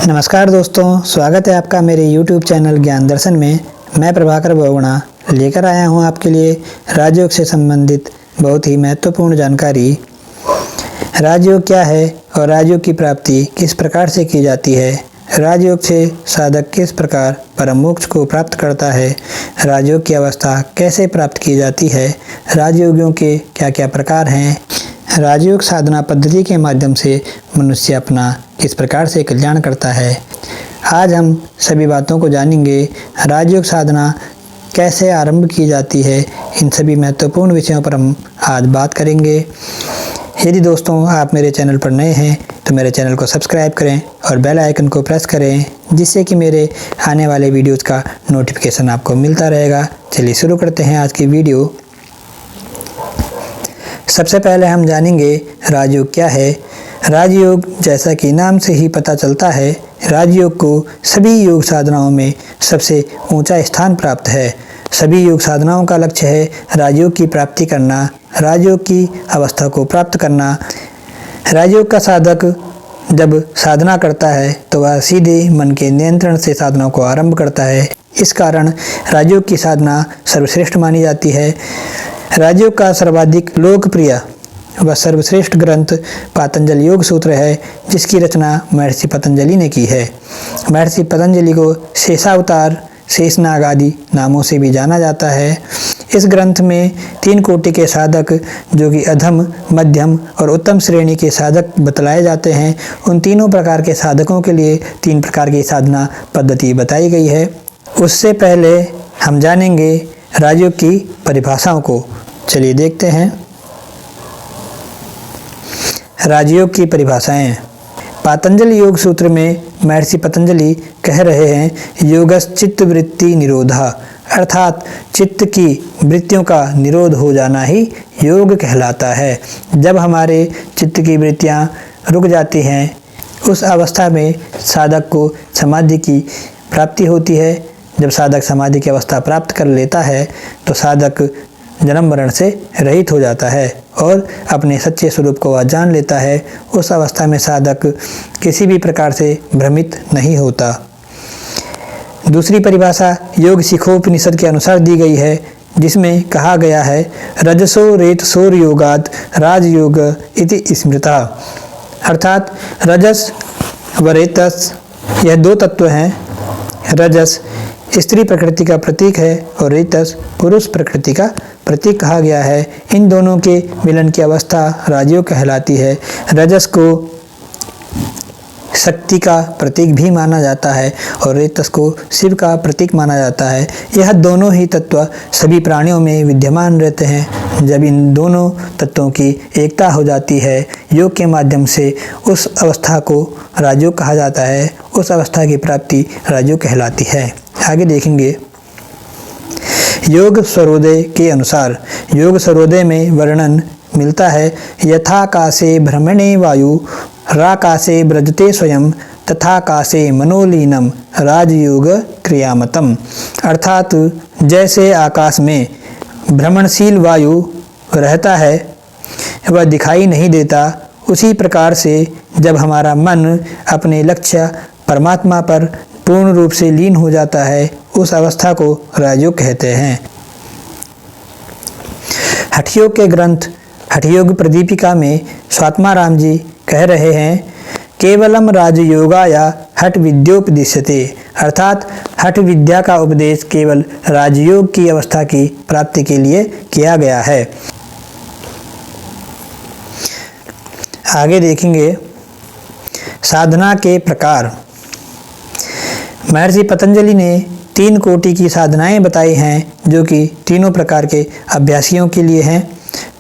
नमस्कार दोस्तों, स्वागत है आपका मेरे YouTube चैनल ज्ञान दर्शन में। मैं प्रभाकर बहुगुणा लेकर आया हूं आपके लिए राजयोग से संबंधित बहुत ही महत्वपूर्ण जानकारी। राजयोग क्या है और राजयोग की प्राप्ति किस प्रकार से की जाती है, राजयोग से साधक किस प्रकार परम मोक्ष को प्राप्त करता है, राजयोग की अवस्था कैसे प्राप्त की जाती है, राजयोगियों के क्या क्या प्रकार हैं, राजयोग साधना पद्धति के माध्यम से मनुष्य अपना किस प्रकार से कल्याण करता है। आज हम सभी बातों को जानेंगे। राजयोग साधना कैसे आरंभ की जाती है, इन सभी महत्वपूर्ण विषयों पर हम आज बात करेंगे। यदि दोस्तों आप मेरे चैनल पर नए हैं तो मेरे चैनल को सब्सक्राइब करें और बेल आइकन को प्रेस करें, जिससे कि मेरे आने वाले वीडियोज़ का नोटिफिकेशन आपको मिलता रहेगा। चलिए शुरू करते हैं आज की वीडियो। सबसे पहले हम जानेंगे राजयोग क्या है। राजयोग जैसा कि नाम से ही पता चलता है, राजयोग को सभी योग साधनाओं में सबसे ऊंचा स्थान प्राप्त है। सभी योग साधनाओं का लक्ष्य है राजयोग की प्राप्ति करना, राजयोग की अवस्था को प्राप्त करना। राजयोग का साधक जब साधना करता है तो वह सीधे मन के नियंत्रण से साधना को आरंभ करता है। इस कारण राजयोग की साधना सर्वश्रेष्ठ मानी जाती है। राजयोग का सर्वाधिक लोकप्रिय व सर्वश्रेष्ठ ग्रंथ पातंजल योग सूत्र है, जिसकी रचना महर्षि पतंजलि ने की है। महर्षि पतंजलि को शेषावतार, शेषनाग आदि नामों से भी जाना जाता है। इस ग्रंथ में 3 कोटि के साधक, जो कि अधम, मध्यम और उत्तम श्रेणी के साधक बतलाए जाते हैं। उन तीनों प्रकार के साधकों के लिए 3 प्रकार की साधना पद्धति बताई गई है। उससे पहले हम जानेंगे राजयोग की परिभाषाओं को। चलिए देखते हैं राजयोग की परिभाषाएं। पातंजलि योग सूत्र में महर्षि पतंजलि कह रहे हैं, योगश्चित्त वृत्ति निरोधा, अर्थात चित्त की वृत्तियों का निरोध हो जाना ही योग कहलाता है। जब हमारे चित्त की वृत्तियां रुक जाती हैं, उस अवस्था में साधक को समाधि की प्राप्ति होती है। जब साधक समाधि की अवस्था प्राप्त कर लेता है तो साधक जन्म मरण से रहित हो जाता है और अपने सच्चे स्वरूप को वह जान लेता है। उस अवस्था में साधक किसी भी प्रकार से भ्रमित नहीं होता। दूसरी परिभाषा योग शिखोपनिषद के अनुसार दी गई है, जिसमें कहा गया है, रजसो रेतसोर योगाद राजयोग इति स्मृता, अर्थात रजस व रेतस यह 2 तत्व हैं। रजस स्त्री प्रकृति का प्रतीक है और रेतस पुरुष प्रकृति का प्रतीक कहा गया है। इन दोनों के मिलन की अवस्था राजयोग कहलाती है। रजस को शक्ति का प्रतीक भी माना जाता है और रेतस को शिव का प्रतीक माना जाता है। यह दोनों ही तत्व सभी प्राणियों में विद्यमान रहते हैं। जब इन दोनों तत्वों की एकता हो जाती है योग के माध्यम से, उस अवस्था को राजयोग कहा जाता है। उस अवस्था की प्राप्ति राजयोग कहलाती है। आगे देखेंगे योग स्वरोदय के अनुसार। योग स्वरोदय में वर्णन मिलता है, यथाकाशे भ्रमणे वायु राकाशे व्रजते स्वयं तथाकाशे मनोलीनम राजयोग क्रियामतम, अर्थात जैसे आकाश में भ्रमणशील वायु रहता है वह दिखाई नहीं देता, उसी प्रकार से जब हमारा मन अपने लक्ष्य परमात्मा पर पूर्ण रूप से लीन हो जाता है, उस अवस्था को राजयोग कहते हैं। हठयोग के ग्रंथ हठयोग प्रदीपिका में स्वात्माराम जी कह रहे हैं, केवलम राजयोगाया हठ विद्योपदिश्यते, अर्थात हठ विद्या का उपदेश केवल राजयोग की अवस्था की प्राप्ति के लिए किया गया है। आगे देखेंगे साधना के प्रकार। महर्षि पतंजलि ने 3 कोटि की साधनाएं बताई हैं, जो कि तीनों प्रकार के अभ्यासियों के लिए हैं।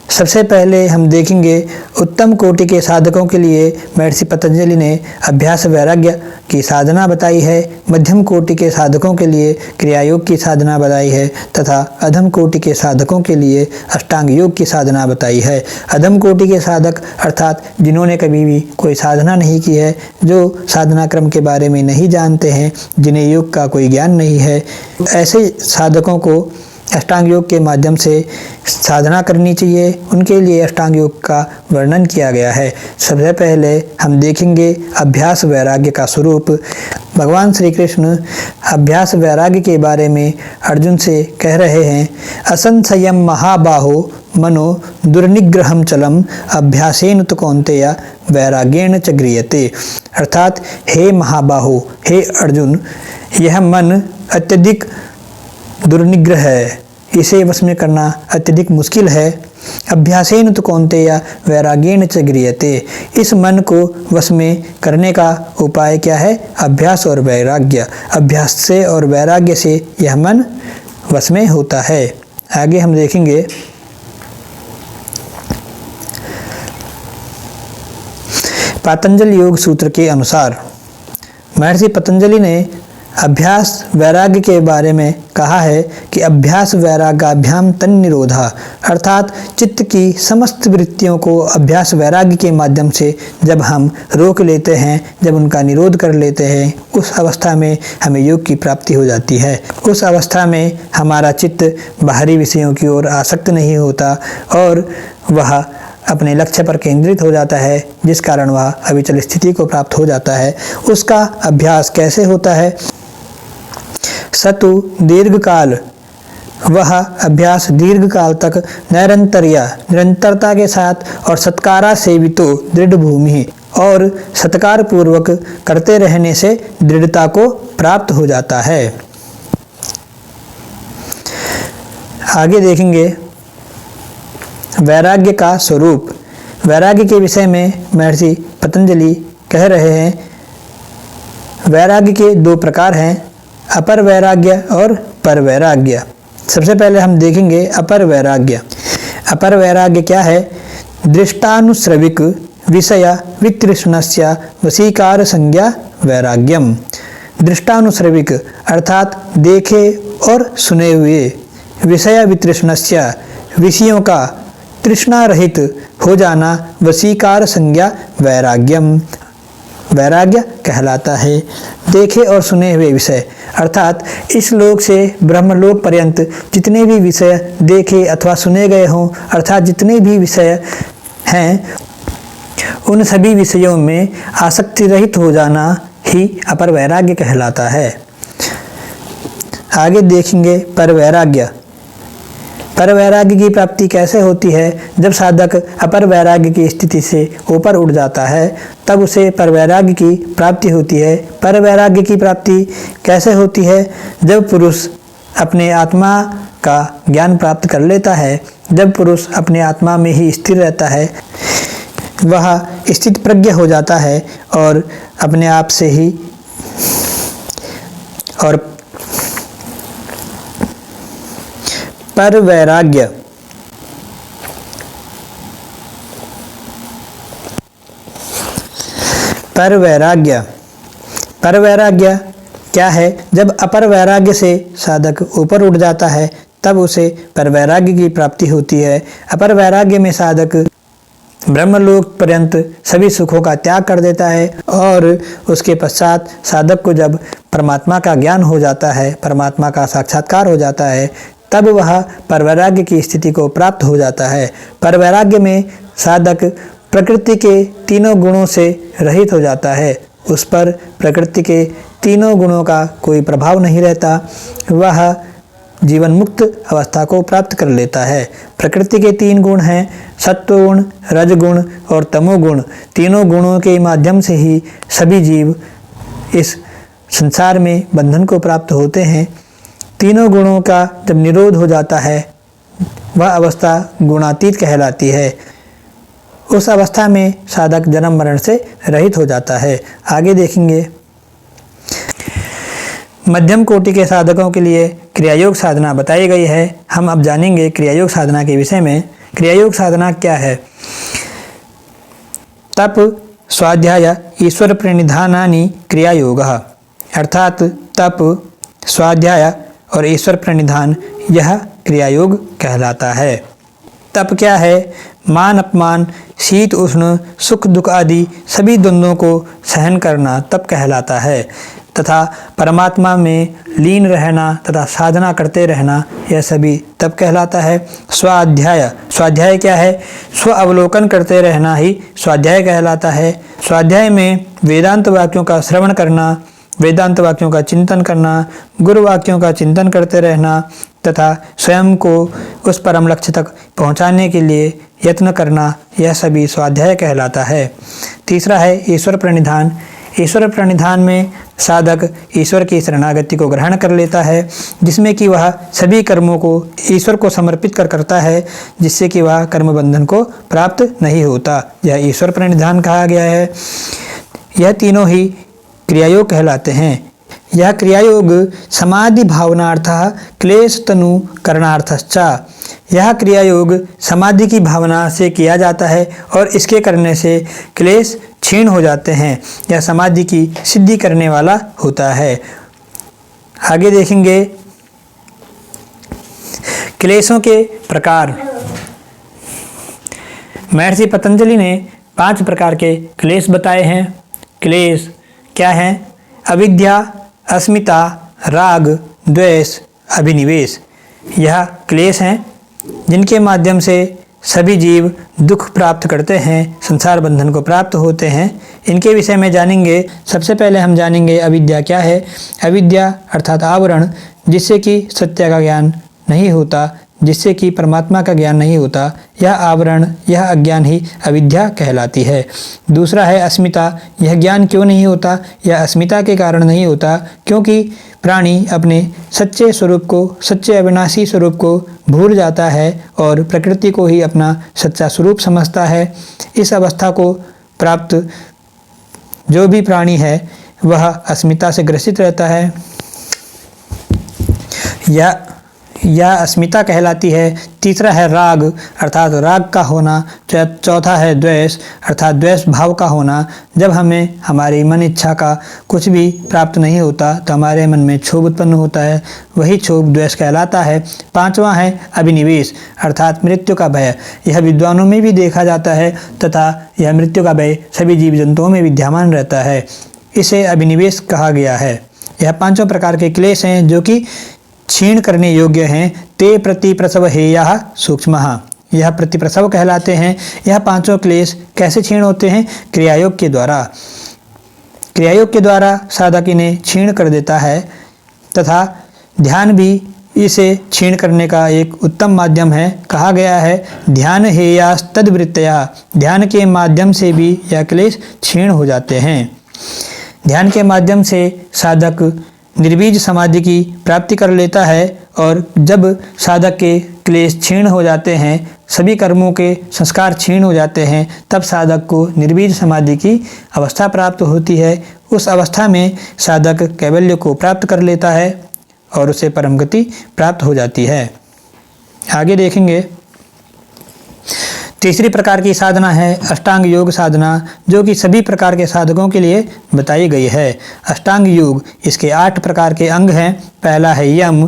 सबसे पहले हम देखेंगे उत्तम कोटि के साधकों के लिए महर्षि पतंजलि ने अभ्यास वैराग्य की साधना बताई है। मध्यम कोटि के साधकों के लिए क्रिया योग की साधना बताई है तथा अधम कोटि के साधकों के लिए अष्टांग योग की साधना बताई है। अधम कोटि के साधक अर्थात जिन्होंने कभी भी कोई साधना नहीं की है, जो साधना क्रम के बारे में नहीं जानते हैं, जिन्हें योग का कोई ज्ञान नहीं है, ऐसे साधकों को अष्टांग योग के माध्यम से साधना करनी चाहिए, उनके लिए अष्टांग योग का वर्णन किया गया है। सबसे पहले हम देखेंगे अभ्यास वैराग्य का स्वरूप। भगवान श्री कृष्ण अभ्यास वैराग्य के बारे में अर्जुन से कह रहे हैं, असंशयम महाबाहो मनो दुर्निग्रहम चलम अभ्यासेन तु कौन्तेय वैराग्येण च गृह्यते। अर्थात हे महाबाहो, हे अर्जुन, यह मन अत्यधिक दुर्निग्रह है, इसे वश में करना अत्यधिक मुश्किल है। अभ्यासेन तु कौन्तेय वैराग्येण च गृह्यते। इस मन को वश में करने का उपाय क्या है? अभ्यास और वैराग्य। अभ्यास से और वैराग्य से यह मन वश में होता है। आगे हम देखेंगे पातंजल योग सूत्र के अनुसार महर्षि पतंजलि ने अभ्यास वैराग्य के बारे में कहा है कि अभ्यास वैराग्याभ्याम तन्निरोधा, अर्थात चित्त की समस्त वृत्तियों को अभ्यास वैराग्य के माध्यम से जब हम रोक लेते हैं, जब उनका निरोध कर लेते हैं, उस अवस्था में हमें योग की प्राप्ति हो जाती है। उस अवस्था में हमारा चित्त बाहरी विषयों की ओर आसक्त नहीं होता और वह अपने लक्ष्य पर केंद्रित हो जाता है, जिस कारण वह अविचल स्थिति को प्राप्त हो जाता है। उसका अभ्यास कैसे होता है? सतु दीर्घकाल, वह अभ्यास दीर्घकाल तक निरंतरता के साथ और सत्कारा सेवितो दृढ़ भूमि और सत्कार पूर्वक करते रहने से दृढ़ता को प्राप्त हो जाता है। आगे देखेंगे वैराग्य का स्वरूप। वैराग्य के विषय में महर्षि पतंजलि कह रहे हैं, वैराग्य के दो प्रकार हैं, अपर वैराग्य और पर वैराग्य। सबसे पहले हम देखेंगे अपर वैराग्य। अपर वैराग्य क्या है? दृष्टानुश्रविक विषय वितृष्णस्य वशीकार संज्ञा वैराग्यम। दृष्टानुश्रविक अर्थात देखे और सुने हुए, विषय वितृष्णस्य विषयों का तृष्णा रहित हो जाना, वशीकार संज्ञा वैराग्यम, वैराग्य कहलाता है। देखे और सुने हुए विषय अर्थात इस लोक से ब्रह्मलोक पर्यंत जितने भी विषय देखे अथवा सुने गए हों, अर्थात जितने भी विषय हैं, उन सभी विषयों में आसक्ति रहित हो जाना ही अपर वैराग्य कहलाता है। आगे देखेंगे पर वैराग्य। पर वैराग्य की प्राप्ति कैसे होती है? जब साधक अपर वैराग्य की स्थिति से ऊपर उठ जाता है, तब उसे पर वैराग्य की प्राप्ति होती है। पर वैराग्य की प्राप्ति कैसे होती है? जब पुरुष अपने आत्मा का ज्ञान प्राप्त कर लेता है, जब पुरुष अपने आत्मा में ही स्थिर रहता है, वह स्थित प्रज्ञ हो जाता है और अपने आप से ही और पर वैराग्य पर वैराग्य क्या है? जब अपर वैराग्य से साधक ऊपर उठ जाता है, तब उसे पर वैराग्य की प्राप्ति होती है। अपर वैराग्य में साधक ब्रह्मलोक पर्यंत सभी सुखों का त्याग कर देता है और उसके पश्चात साधक को जब परमात्मा का ज्ञान हो जाता है, परमात्मा का साक्षात्कार हो जाता है, तब वह परवैराग्य की स्थिति को प्राप्त हो जाता है। परवैराग्य में साधक प्रकृति के तीनों गुणों से रहित हो जाता है। उस पर प्रकृति के तीनों गुणों का कोई प्रभाव नहीं रहता, वह जीवन मुक्त अवस्था को प्राप्त कर लेता है। प्रकृति के तीन गुण हैं, सत्वगुण, रजगुण और तमोगुण। तीनों गुणों के माध्यम से ही सभी जीव इस संसार में बंधन को प्राप्त होते हैं। तीनों गुणों का जब निरोध हो जाता है, वह अवस्था गुणातीत कहलाती है। उस अवस्था में साधक जन्म मरण से रहित हो जाता है। आगे देखेंगे मध्यम कोटि के साधकों के लिए क्रियायोग साधना बताई गई है। हम अब जानेंगे क्रियायोग साधना के विषय में। क्रियायोग साधना क्या है? तप, स्वाध्याय, ईश्वर प्रणिधानानि क्रियायोगः, अर्थात तप, स्वाध्याय और ईश्वर प्रणिधान, यह क्रियायोग कहलाता है। तप क्या है? मान अपमान, शीत उष्ण, सुख दुख आदि सभी द्वंद्वों को सहन करना तप कहलाता है तथा परमात्मा में लीन रहना तथा साधना करते रहना यह सभी तप कहलाता है। स्वाध्याय, स्वाध्याय क्या है? स्व अवलोकन करते रहना ही स्वाध्याय कहलाता है। स्वाध्याय में वेदांत वाक्यों का श्रवण करना, वेदांत वाक्यों का चिंतन करना, गुरु वाक्यों का चिंतन करते रहना तथा स्वयं को उस परम लक्ष्य तक पहुंचाने के लिए यत्न करना, यह सभी स्वाध्याय कहलाता है। तीसरा है ईश्वर प्रणिधान। ईश्वर प्रणिधान में साधक ईश्वर की शरणागति को ग्रहण कर लेता है, जिसमें कि वह सभी कर्मों को योग को समर्पित करता है, जिससे कि वह कर्म बंधन को प्राप्त नहीं होता। यह ईश्वर प्रणिधान कहा गया है। यह तीनों ही क्रियायोग कहलाते हैं। यह क्रियायोग समाधि भावनार्थः क्लेश तनु करणार्थश्च। यह क्रियायोग समाधि की भावना से किया जाता है और इसके करने से क्लेश क्षीण हो जाते हैं। यह समाधि की सिद्धि करने वाला होता है। आगे देखेंगे क्लेशों के प्रकार। महर्षि पतंजलि ने 5 प्रकार के क्लेश बताए हैं। क्लेश क्या हैं? अविद्या, अस्मिता, राग, द्वेष, अभिनिवेश। यह क्लेश हैं जिनके माध्यम से सभी जीव दुख प्राप्त करते हैं, संसार बंधन को प्राप्त होते हैं। इनके विषय में जानेंगे। सबसे पहले हम जानेंगे अविद्या क्या है। अविद्या अर्थात आवरण, जिससे कि सत्य का ज्ञान नहीं होता, जिससे कि परमात्मा का ज्ञान नहीं होता, यह आवरण, यह अज्ञान ही अविद्या कहलाती है। दूसरा है अस्मिता। यह ज्ञान क्यों नहीं होता? यह अस्मिता के कारण नहीं होता क्योंकि प्राणी अपने सच्चे स्वरूप को, सच्चे अविनाशी स्वरूप को भूल जाता है और प्रकृति को ही अपना सच्चा स्वरूप समझता है। इस अवस्था को प्राप्त जो भी प्राणी है वह अस्मिता से ग्रसित रहता है। यह अस्मिता कहलाती है। तीसरा है राग अर्थात राग का होना। चौथा है द्वेष अर्थात द्वेष भाव का होना। जब हमें हमारी मन इच्छा का कुछ भी प्राप्त नहीं होता तो हमारे मन में क्षोभ उत्पन्न होता है, वही क्षोभ द्वेष कहलाता है। पांचवा है अभिनिवेश अर्थात मृत्यु का भय। यह विद्वानों में भी देखा जाता है तथा यह मृत्यु का भय सभी जीव जंतुओं में विद्यमान रहता है, इसे अभिनिवेश कहा गया है। यह 5 प्रकार के क्लेश हैं जो कि क्षीण करने योग्य हैं। ते प्रतिप्रसव हेयः सूक्ष्मः। यह प्रतिप्रसव कहलाते हैं। यह 5 क्लेश कैसे क्षीण होते हैं? क्रियायोग के द्वारा। क्रियायोग के द्वारा साधक इन्हें क्षीण कर देता है तथा ध्यान भी इसे क्षीण करने का एक उत्तम माध्यम है। कहा गया है ध्यान हेयास्तद्वृत्तया। ध्यान के माध्यम से भी यह क्लेश क्षीण हो जाते हैं। ध्यान के माध्यम से साधक निर्बीज समाधि की प्राप्ति कर लेता है और जब साधक के क्लेश क्षीण हो जाते हैं, सभी कर्मों के संस्कार क्षीण हो जाते हैं, तब साधक को निर्बीज समाधि की अवस्था प्राप्त होती है। उस अवस्था में साधक कैवल्य को प्राप्त कर लेता है और उसे परम गति प्राप्त हो जाती है। आगे देखेंगे तीसरी प्रकार की साधना है अष्टांग योग साधना, जो कि सभी प्रकार के साधकों के लिए बताई गई है। अष्टांग योग, इसके 8 प्रकार के अंग हैं। पहला है यम,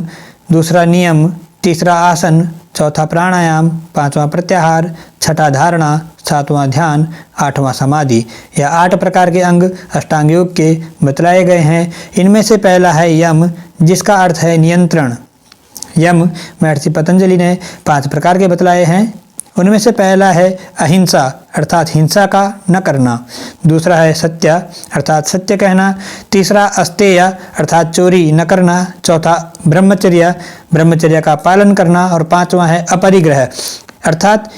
दूसरा नियम, तीसरा आसन, चौथा प्राणायाम, 5वां प्रत्याहार, 6ठा धारणा, 7वां ध्यान, 8वां समाधि। यह 8 प्रकार के अंग अष्टांग योग के बतलाए गए हैं। इनमें से पहला है यम, जिसका अर्थ है नियंत्रण। यम महर्षि पतंजलि ने 5 प्रकार के बतलाए हैं। उनमें से पहला है अहिंसा अर्थात हिंसा का न करना। दूसरा है सत्य अर्थात सत्य कहना। तीसरा अस्तेय अर्थात चोरी न करना। चौथा ब्रह्मचर्य, ब्रह्मचर्य का पालन करना। और 5वां है अपरिग्रह अर्थात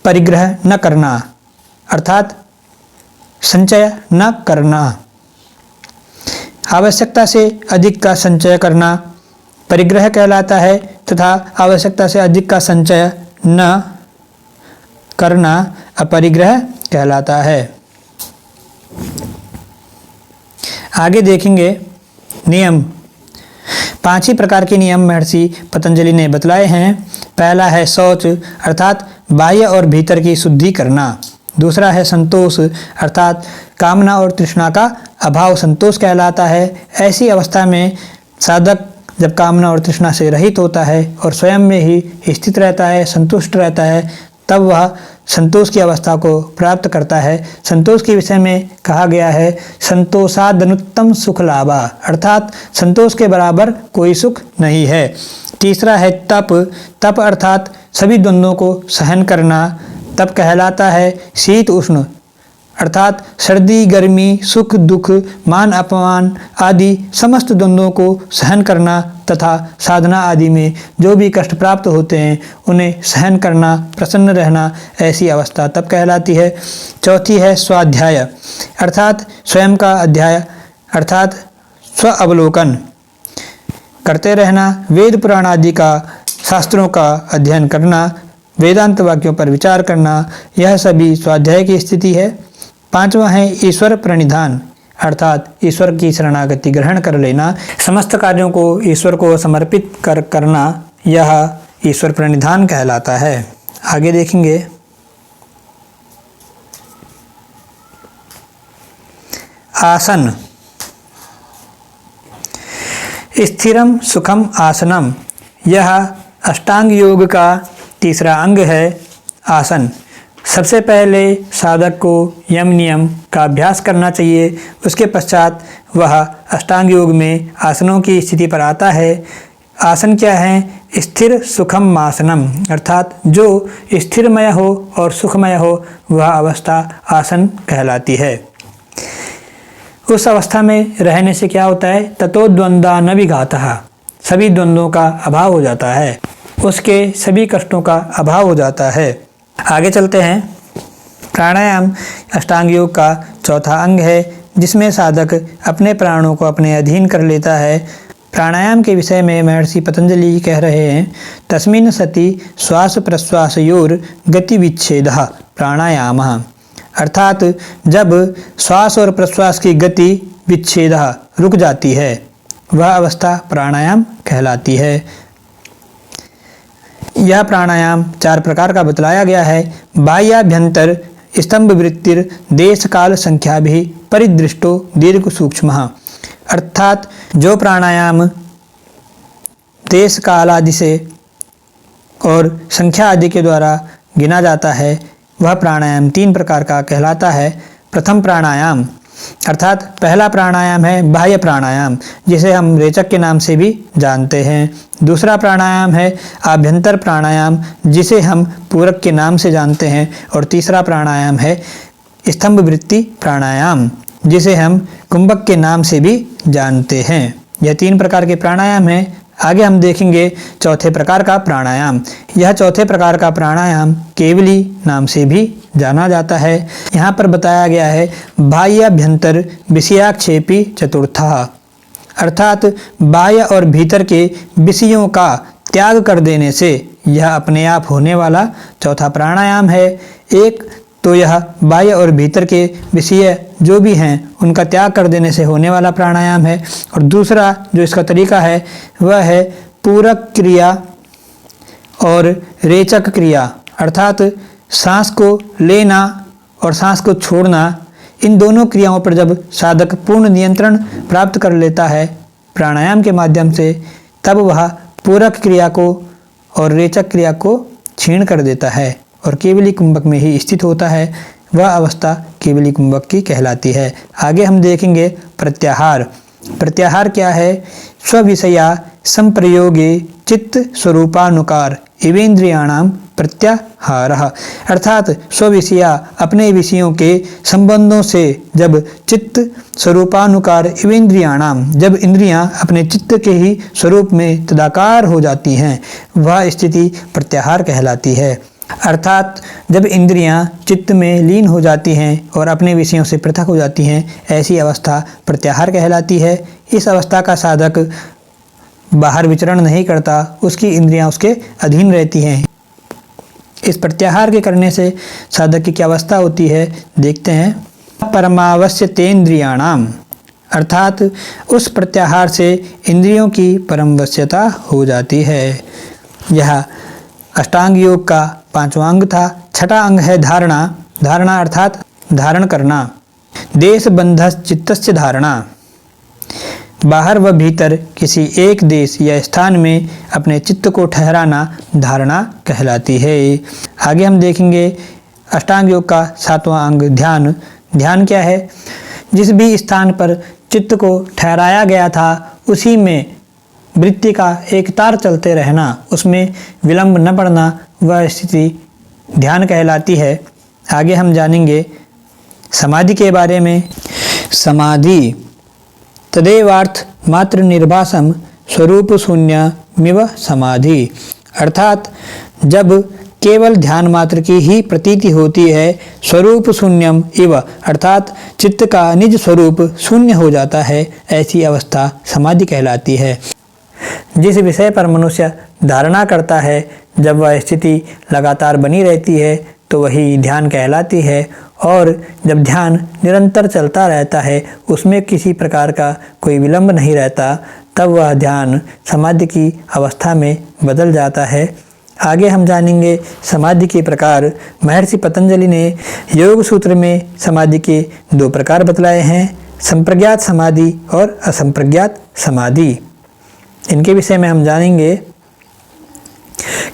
परिग्रह न करना अर्थात संचय न करना। आवश्यकता से अधिक का संचय करना परिग्रह कहलाता है तथा आवश्यकता से अधिक का संचय न करना अपरिग्रह कहलाता है। आगे देखेंगे नियम। 5 ही प्रकार के नियम महर्षि पतंजलि ने बतलाए हैं। पहला है शौच अर्थात बाह्य और भीतर की शुद्धि करना। दूसरा है संतोष अर्थात कामना और तृष्णा का अभाव संतोष कहलाता है। ऐसी अवस्था में साधक जब कामना और तृष्णा से रहित होता है और स्वयं में ही स्थित रहता है, संतुष्ट रहता है, तब वह संतोष की अवस्था को प्राप्त करता है। संतोष के विषय में कहा गया है संतोषादनुत्तम सुख लाभा, अर्थात संतोष के बराबर कोई सुख नहीं है। तीसरा है तप। तप अर्थात सभी द्वंद्वों को सहन करना। तप कहलाता है शीत उष्ण, अर्थात सर्दी गर्मी, सुख दुख, मान अपमान आदि समस्त द्वंद्वों को सहन करना तथा साधना आदि में जो भी कष्ट प्राप्त होते हैं उन्हें सहन करना, प्रसन्न रहना, ऐसी अवस्था तप कहलाती है। चौथी है स्वाध्याय, अर्थात स्वयं का अध्याय, अर्थात स्व अवलोकन करते रहना, वेद पुराण आदि का शास्त्रों का अध्ययन करना, वेदांत वाक्यों पर विचार करना, यह सभी स्वाध्याय की स्थिति है। पांचवा है ईश्वर प्रणिधान, अर्थात ईश्वर की शरणागति ग्रहण कर लेना, समस्त कार्यों को ईश्वर को समर्पित करना, यह ईश्वर प्रणिधान कहलाता है। आगे देखेंगे आसन। स्थिरम सुखम आसनम, यह अष्टांग योग का तीसरा अंग है आसन। सबसे पहले साधक को यम नियम का अभ्यास करना चाहिए, उसके पश्चात वह अष्टांग योग में आसनों की स्थिति पर आता है। आसन क्या है? स्थिर सुखम आसनम, अर्थात जो स्थिरमय हो और सुखमय हो वह अवस्था आसन कहलाती है। उस अवस्था में रहने से क्या होता है? ततो द्वंद्वा न विघातः, सभी द्वंद्वों का अभाव हो जाता है, उसके सभी कष्टों का अभाव हो जाता है। आगे चलते हैं। प्राणायाम अष्टांग योग का चौथा अंग है जिसमें साधक अपने प्राणों को अपने अधीन कर लेता है। प्राणायाम के विषय में महर्षि पतंजलि कह रहे हैं तस्मिन् सति श्वास प्रश्वासयोर गति विच्छेदः प्राणायामः, अर्थात जब श्वास और प्रश्वास की गति विच्छेदः रुक जाती है वह अवस्था प्राणायाम कहलाती है। यह प्राणायाम 4 प्रकार का बतलाया गया है। बाह्याभ्यंतर स्तंभ वृत्तिर देश काल संख्या भी परिदृष्टो दीर्घ सूक्ष्म, अर्थात जो प्राणायाम देश काल आदि से और संख्या आदि के द्वारा गिना जाता है वह प्राणायाम 3 प्रकार का कहलाता है। प्रथम प्राणायाम अर्थात पहला प्राणायाम है बाह्य प्राणायाम, जिसे हम रेचक के नाम से भी जानते हैं। दूसरा प्राणायाम है आभ्यंतर प्राणायाम, जिसे हम पूरक के नाम से जानते हैं। और तीसरा प्राणायाम है स्तंभ वृत्ति प्राणायाम, जिसे हम कुंभक के नाम से भी जानते हैं। यह 3 प्रकार के प्राणायाम हैं। आगे हम देखेंगे चौथे प्रकार का प्राणायाम। यह चौथे प्रकार का प्राणायाम केवली नाम से भी जाना जाता है। यहाँ पर बताया गया है बाह्याभ्यंतर विषयाक्षेपी चतुर्थः, अर्थात बाह्य और भीतर के विषयों का त्याग कर देने से यह अपने आप होने वाला चौथा प्राणायाम है। एक तो यह बाह्य और भीतर के विषय जो भी हैं उनका त्याग कर देने से होने वाला प्राणायाम है, और दूसरा जो इसका तरीका है वह है पूरक क्रिया और रेचक क्रिया, अर्थात सांस को लेना और सांस को छोड़ना, इन दोनों क्रियाओं पर जब साधक पूर्ण नियंत्रण प्राप्त कर लेता है प्राणायाम के माध्यम से, तब वह पूरक क्रिया को और रेचक क्रिया को क्षीण कर देता है और केवली कुंभक में ही स्थित होता है। वह अवस्था केवली कुंभक की कहलाती है। आगे हम देखेंगे प्रत्याहार। प्रत्याहार क्या है? स्विषया संप्रयोगे चित्त स्वरूपानुकार इवेंद्रियाणाम प्रत्याहारः, अर्थात स्विषया अपने विषयों के संबंधों से जब चित्त स्वरूपानुकार इवेंद्रियाणाम, जब इंद्रियां अपने चित्त के ही स्वरूप में तदाकार हो जाती हैं वह स्थिति प्रत्याहार कहलाती है। अर्थात जब इंद्रियां चित्त में लीन हो जाती हैं और अपने विषयों से पृथक हो जाती हैं, ऐसी अवस्था प्रत्याहार कहलाती है। इस अवस्था का साधक बाहर विचरण नहीं करता, उसकी इंद्रियां उसके अधीन रहती हैं। इस प्रत्याहार के करने से साधक की क्या अवस्था होती है देखते हैं। परमावश्यतेन्द्रियाणाम, अर्थात उस प्रत्याहार से इंद्रियों की परमवश्यता हो जाती है। यह अष्टांग योग का 5वां अंग था। छठा अंग है धारणा। धारणा अर्थात धारण करना। देश बंधस चित्तस्य धारणा, बाहर व भीतर किसी एक देश या स्थान में अपने चित्त को ठहराना धारणा कहलाती है। आगे हम देखेंगे अष्टांग योग का 7वां अंग ध्यान। ध्यान क्या है? जिस भी स्थान पर चित्त को ठहराया गया था उसी में वृत्ति का एक तार चलते रहना, उसमें विलंब न पड़ना, वह स्थिति ध्यान कहलाती है। आगे हम जानेंगे समाधि के बारे में। समाधि तदेवार्थ मात्र निर्भासम स्वरूप शून्यमिव समाधि, अर्थात जब केवल ध्यान मात्र की ही प्रतीति होती है, स्वरूप शून्यम इव अर्थात चित्त का निज स्वरूप शून्य हो जाता है, ऐसी अवस्था समाधि कहलाती है। जिस विषय पर मनुष्य धारणा करता है, जब वह स्थिति लगातार बनी रहती है तो वही ध्यान कहलाती है, और जब ध्यान निरंतर चलता रहता है, उसमें किसी प्रकार का कोई विलंब नहीं रहता, तब वह ध्यान समाधि की अवस्था में बदल जाता है। आगे हम जानेंगे समाधि के प्रकार। महर्षि पतंजलि ने योग सूत्र में समाधि के 2 प्रकार बतलाए हैं, संप्रज्ञात समाधि और असंप्रज्ञात समाधि। इनके विषय में हम जानेंगे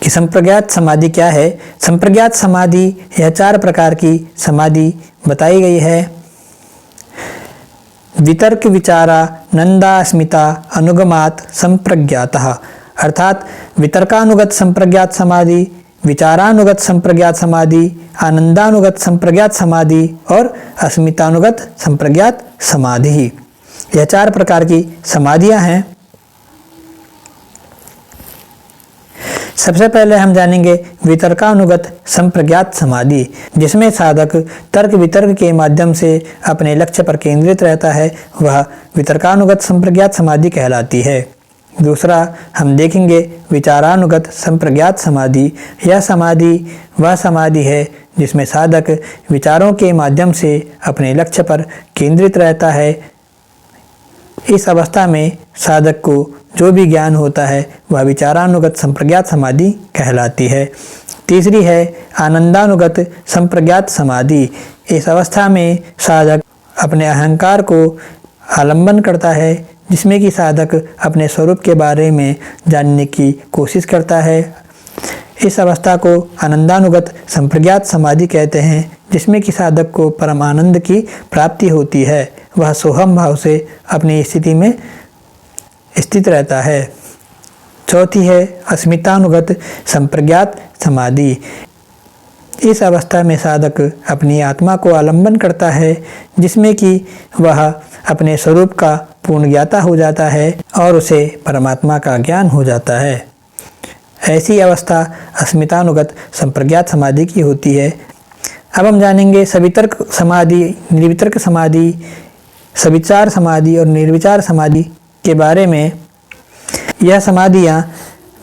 कि संप्रज्ञात समाधि क्या है। संप्रज्ञात समाधि यह 4 प्रकार की समाधि बताई गई है। वितर्क विचारा नंदास्मिता अनुगमात संप्रज्ञातः, अर्थात वितर्कानुगत संप्रज्ञात समाधि, विचारानुगत संप्रज्ञात समाधि, आनंदानुगत संप्रज्ञात समाधि और अस्मितानुगत संप्रज्ञात समाधि। यह 4 प्रकार की समाधियां हैं। सबसे पहले हम जानेंगे वितर्कानुगत संप्रज्ञात समाधि, जिसमें साधक तर्क वितर्क के माध्यम से अपने लक्ष्य पर केंद्रित रहता है, वह वितर्कानुगत संप्रज्ञात समाधि कहलाती है। दूसरा हम देखेंगे विचारानुगत संप्रज्ञात समाधि। यह समाधि वह समाधि है जिसमें साधक विचारों के माध्यम से अपने लक्ष्य पर केंद्रित रहता है। इस अवस्था में साधक को जो भी ज्ञान होता है वह विचारानुगत संप्रज्ञात समाधि कहलाती है। तीसरी है आनंदानुगत संप्रज्ञात समाधि। इस अवस्था में साधक अपने अहंकार को आलंबन करता है, जिसमें कि साधक अपने स्वरूप के बारे में जानने की कोशिश करता है। इस अवस्था को आनंदानुगत संप्रज्ञात समाधि कहते हैं, जिसमें कि साधक को परम आनंद की प्राप्ति होती है। वह सोहम भाव से अपनी स्थिति में स्थित रहता है। चौथी है अस्मितानुगत संप्रज्ञात समाधि। इस अवस्था में साधक अपनी आत्मा को आलंबन करता है, जिसमें कि वह अपने स्वरूप का पूर्ण ज्ञाता हो जाता है और उसे परमात्मा का ज्ञान हो जाता है। ऐसी अवस्था अस्मितानुगत संप्रज्ञात समाधि की होती है। अब हम जानेंगे सवितर्क समाधि, निर्वितर्क समाधि, सविचार समाधि और निर्विचार समाधि के बारे में। यह समाधियाँ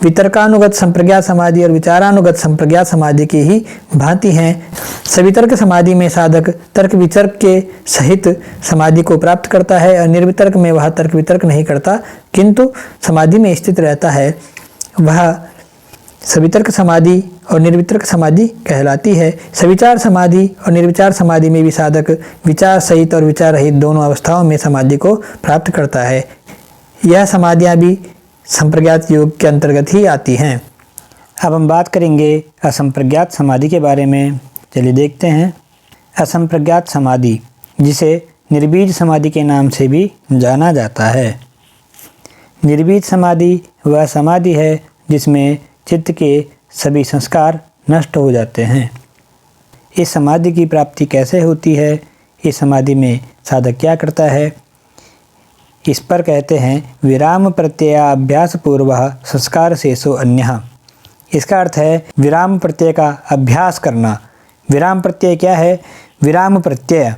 वितर्कानुगत संप्रज्ञात समाधि और विचारानुगत संप्रज्ञात समाधि की ही भांति हैं। सवितर्क समाधि में साधक तर्क वितर्क के सहित समाधि को प्राप्त करता है और निर्वितर्क में वह तर्क वितर्क नहीं करता, किंतु समाधि में स्थित रहता है। वह सवितर्क समाधि और निर्वितर्क समाधि कहलाती है। सविचार समाधि और निर्विचार समाधि में भी साधक विचार सहित और विचार रहित दोनों अवस्थाओं में समाधि को प्राप्त करता है। यह समाधियाँ भी संप्रज्ञात योग के अंतर्गत ही आती हैं। अब हम बात करेंगे असंप्रज्ञात समाधि के बारे में। चलिए देखते हैं। असंप्रज्ञात समाधि, जिसे निर्बीज समाधि के नाम से भी जाना जाता है। निर्बीज समाधि वह समाधि है जिसमें चित्त के सभी संस्कार नष्ट हो जाते हैं। इस समाधि की प्राप्ति कैसे होती है, इस समाधि में साधक क्या करता है, इस पर कहते हैं विराम प्रत्ययाभ्यास पूर्व संस्कार शेषो अन्यः। इसका अर्थ है विराम प्रत्यय का अभ्यास करना। विराम प्रत्यय क्या है? विराम प्रत्यय।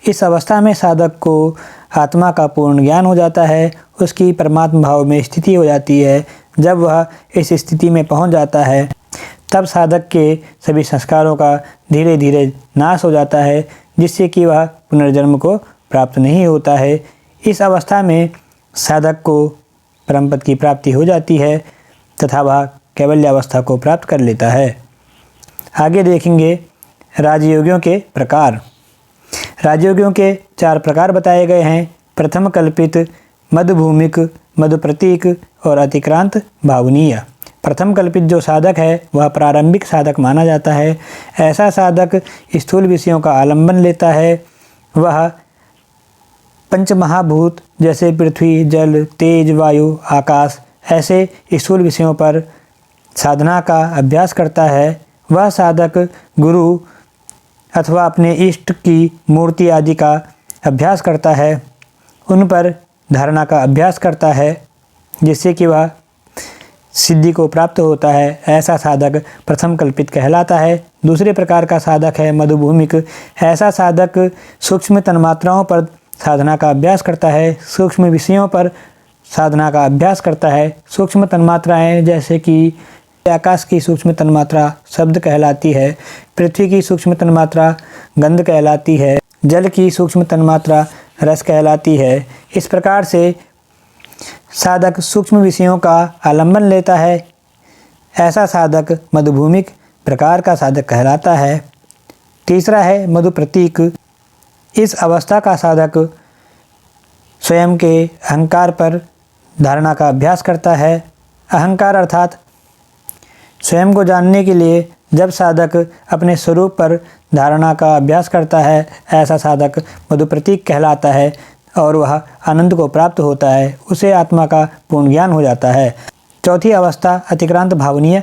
इस अवस्था में साधक को आत्मा का पूर्ण ज्ञान हो जाता है, उसकी परमात्मा भाव में स्थिति हो जाती है। जब वह इस स्थिति में पहुंच जाता है तब साधक के सभी संस्कारों का धीरे धीरे नाश हो जाता है, जिससे कि वह पुनर्जन्म को प्राप्त नहीं होता है। इस अवस्था में साधक को परमपद की प्राप्ति हो जाती है तथा वह कैवल्य अवस्था को प्राप्त कर लेता है। आगे देखेंगे राजयोगियों के प्रकार। राजयोगियों के 4 प्रकार बताए गए हैं। प्रथम कल्पित, मधुभूमिक, मधुप्रतीक और अतिक्रांत भावनीय। प्रथम कल्पित जो साधक है वह प्रारंभिक साधक माना जाता है। ऐसा साधक स्थूल विषयों का आलंबन लेता है। वह पंचमहाभूत जैसे पृथ्वी, जल, तेज, वायु, आकाश ऐसे स्थूल विषयों पर साधना का अभ्यास करता है। वह साधक गुरु अथवा अपने इष्ट की मूर्ति आदि का अभ्यास करता है, उन पर धारणा का अभ्यास करता है, जिससे कि वह सिद्धि को प्राप्त होता है। ऐसा साधक प्रथम कल्पित कहलाता है। दूसरे प्रकार का साधक है मधुभूमिक। ऐसा साधक सूक्ष्म तन्मात्राओं पर साधना का अभ्यास करता है, सूक्ष्म विषयों पर साधना का अभ्यास करता है। सूक्ष्म तन्मात्राएँ जैसे कि आकाश की सूक्ष्म तन्मात्रा शब्द कहलाती है, पृथ्वी की सूक्ष्म तन्मात्रा गंध कहलाती है, जल की सूक्ष्म तन्मात्रा रस कहलाती है। इस प्रकार से साधक सूक्ष्म विषयों का आलंबन लेता है। ऐसा साधक मधुभूमिक प्रकार का साधक कहलाता है। तीसरा है मधुप्रतीक। इस अवस्था का साधक स्वयं के अहंकार पर धारणा का अभ्यास करता है। अहंकार अर्थात स्वयं को जानने के लिए जब साधक अपने स्वरूप पर धारणा का अभ्यास करता है, ऐसा साधक मधुप्रतीक कहलाता है और वह आनंद को प्राप्त होता है, उसे आत्मा का पूर्ण ज्ञान हो जाता है। चौथी अवस्था अतिक्रांत भावनीय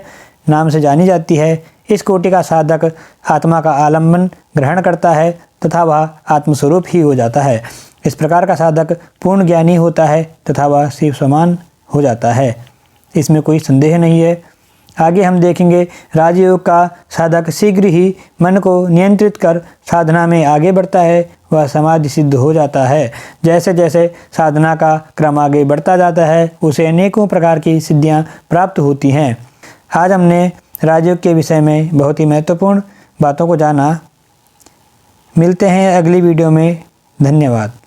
नाम से जानी जाती है। इस कोटि का साधक आत्मा का आलंबन ग्रहण करता है तथा वह आत्मस्वरूप ही हो जाता है। इस प्रकार का साधक पूर्ण ज्ञानी होता है तथा वह शिव समान हो जाता है। इसमें कोई संदेह नहीं है। आगे हम देखेंगे राजयोग का साधक शीघ्र ही मन को नियंत्रित कर साधना में आगे बढ़ता है, वह समाधि सिद्ध हो जाता है। जैसे जैसे साधना का क्रम आगे बढ़ता जाता है उसे अनेकों प्रकार की सिद्धियां प्राप्त होती हैं। आज हमने राजयोग के विषय में बहुत ही महत्वपूर्ण बातों को जाना। मिलते हैं अगली वीडियो में। धन्यवाद।